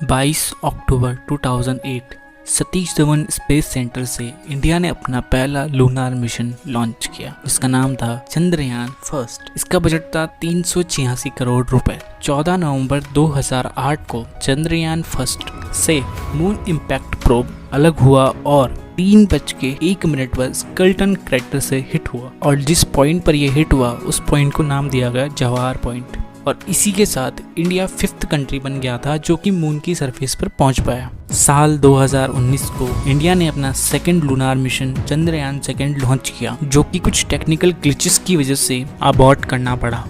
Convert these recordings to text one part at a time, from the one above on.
22 अक्टूबर 2008 Satish Dhawan space centre से India ने अपना पहला लूनार मिशन लॉन्च किया, जिसका नाम था चंद्रयान फर्स्ट। इसका बजट था 386 करोड़ रुपए। 14 नवंबर 2008 को चंद्रयान फर्स्ट से मून इम्पैक्ट प्रोब अलग हुआ और 3:01 पर स्केल्टन क्रेटर से हिट हुआ और जिस पॉइंट पर यह हिट हुआ उस पॉइंट को नाम दिया गया जवाहर पॉइंट। और इसी के साथ इंडिया 5th कंट्री बन गया था जो कि मून की सरफेस पर पहुंच पाया। साल 2019 को इंडिया ने अपना second lunar mission Chandrayaan second launch किया, जो कि कुछ टेक्निकल ग्लिचेस की वजह से अबॉर्ट करना पड़ा।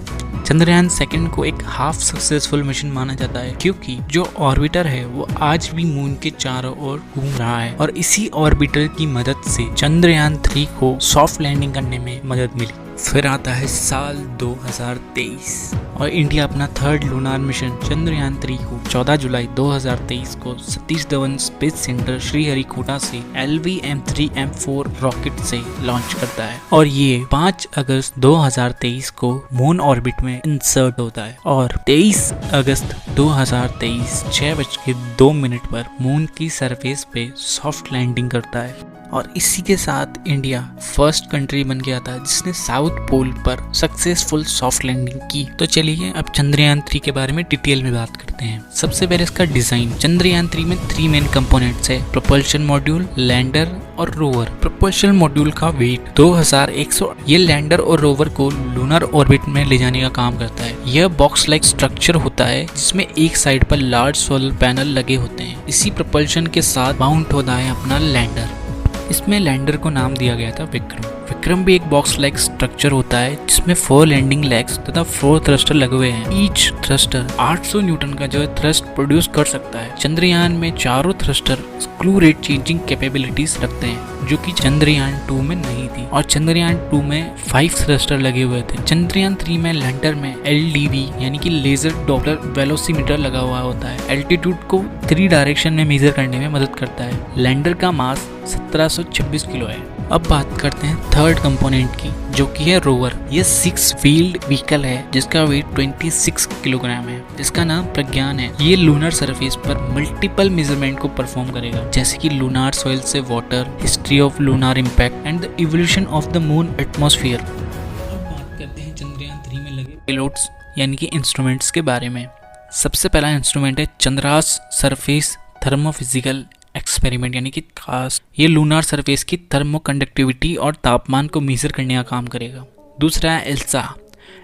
चंद्रयान सेकंड को एक हाफ सक्सेसफुल मिशन माना जाता है क्योंकि जो ऑर्बिटर है वो आज भी मून के चारों ओर घूम रहा है और इसी ऑर्बिटर की मदद से चंद्रयान 3 को सॉफ्ट लैंडिंग करने में मदद मिली। फिर आता है साल 2023 और इंडिया अपना थर्ड लूनार मिशन चंद्रयान 3 को 14 जुलाई 2023 को सतीश धवन स्पेस सेंटर श्रीहरिकोटा से LVM-3M4 रॉकेट से लॉन्च करता है और ये 5 अगस्त 2023 को मून ऑर्बिट में इंसर्ट होता है और 23 अगस्त 2023 6:02 पर मून की सरफेस पे सॉफ्ट लैंडिंग करता है। और इसी के साथ इंडिया फर्स्ट कंट्री बन गया था जिसने साउथ पोल पर सक्सेसफुल सॉफ्ट लैंडिंग की। तो चलिए अब चंद्रयान 3 के बारे में डिटेल में बात करते हैं। सबसे पहले इसका डिजाइन। चंद्रयान 3 में 3 मेन कंपोनेंट्स है: प्रोपल्शन मॉड्यूल, लैंडर और रोवर। प्रोपल्शन मॉड्यूल का वेट 2100। ये लैंडर और रोवर को लूनर ऑर्बिट में ले जाने का काम करता है। यह बॉक्स लाइक स्ट्रक्चर होता है जिसमें एक साइड पर लार्ज सोलर पैनल लगे होते हैं। इसी प्रोपल्शन के साथ माउंट होता है अपना लैंडर। इसमें लैंडर को नाम दिया गया था विक्रम। विक्रम भी एक बॉक्स लाइक स्ट्रक्चर होता है जिसमें 4 लैंडिंग लेग्स तथा 4 थ्रस्टर लगे हुए हैं। ईच थ्रस्टर 800 न्यूटन का जो है थ्रस्ट प्रोड्यूस कर सकता है। चंद्रयान में चारों thruster screw rate changing capabilities रखते हैं जो कि चंद्रयान 2 में नहीं थी और चंद्रयान 2 में 5 थ्रस्टर लगे हुए थे। चंद्रयान 3 में लैंडर में LDV यानी कि लेजर डॉपलर वेलोसीमीटर लगा हुआ होता है। एल्टीट्यूड को 3 डायरेक्शन में मेजर करने में मदद करता है। लैंडर का मास 1726 किलो है। अब बात करते हैं थर्ड कंपोनेंट की जो कि है रोवर। ये 6 व्हील्ड व्हीकल है जिसका वेट 26 किलोग्राम है, जिसका नाम प्रज्ञान है। ये लूनर सरफेस पर मल्टीपल मेजरमेंट को परफॉर्म करेगा, जैसे कि लूनार सॉइल से water, history of lunar impact and the evolution of the moon atmosphere. अब बात करते हैं चंद्रयान 3 में लगे पेलोड्स यानी कि इंस्ट्रूमेंट्स के बारे में। सबसे पहला इंस्ट्रूमेंट है चंद्रास सरफेस थर्मोफिजिकल एक्सपेरिमेंट यानी कि खास। ये लूनार सरफेस की थर्मो कंडक्टिविटी और तापमान को मेजर करने का काम करेगा। दूसरा है Elsa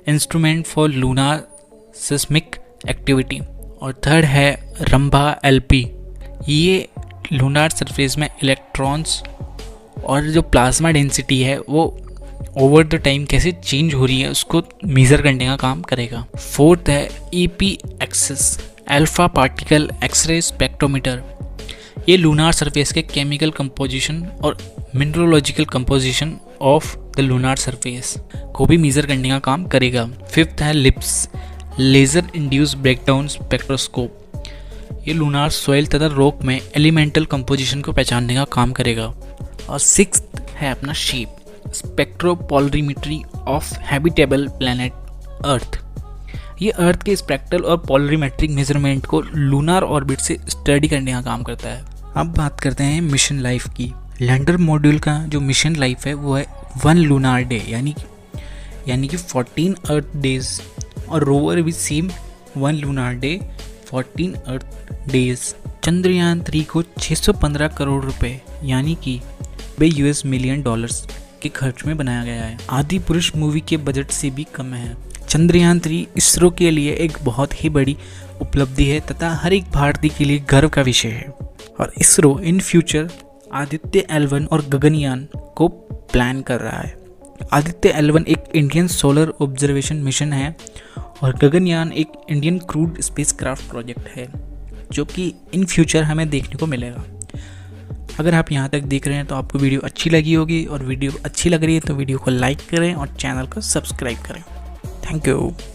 instrument for lunar seismic activity और थर्ड है रंभा LP। ये लूनार सरफेस में इलेक्ट्रॉन्स और जो प्लाज्मा डेंसिटी है वो ओवर द टाइम कैसे चेंज हो रही है उसको मेजर करने का काम करेगा। फोर्थ है EPXS alpha particle X ray spectrometer. ये लूनार सरफेस के केमिकल कंपोजिशन और mineralogical composition of the lunar surface को भी मेजर करने का काम करेगा। फिफ्थ है LIBS laser induce breakdown spectroscope. ये लूनार सॉइल तथा रॉक में एलिमेंटल कंपोजिशन को पहचानने का काम करेगा। और सिक्स्थ है अपना shape spectropolarimetry of habitable planet earth. ये अर्थ के स्पेक्ट्रल और पोलरीमेट्रिक मेजरमेंट को लूनार ऑर्बिट से स्टडी करने का काम करता है। अब बात करते हैं मिशन लाइफ की। लैंडर मॉड्यूल का जो मिशन लाइफ है वो है 1 लूनार डे यानी कि 14 अर्थ डेज और रोवर भी सेम 1 लूनार डे 14 अर्थ डेज। चंद्रयान 3 को 615 करोड़ रुपए यानी कि $US मिलियन के खर्च में बनाया गया है। आदि पुरुष मूवी के बजट से भी कम है। चंद्रयान 3 इसरो के लिए एक बहुत ही बड़ी उपलब्धि है तथा हर एक भारतीय के लिए गर्व का विषय है। और ISRO in future Aditya L1 और गगनयान को प्लान कर रहा है। आदित्य L1 एक इंडियन सोलर ऑब्जर्वेशन मिशन है और गगनयान एक इंडियन क्रूड स्पेसक्राफ्ट प्रोजेक्ट है जो कि इन फ्यूचर हमें देखने को मिलेगा। अगर आप यहाँ तक देख रहे हैं तो आपको वीडियो अच्छी लगी होगी और वीडियो अच्छी लग रही है तो वीडियो को लाइक करें और चैनल को सब्सक्राइब करें। Thank you.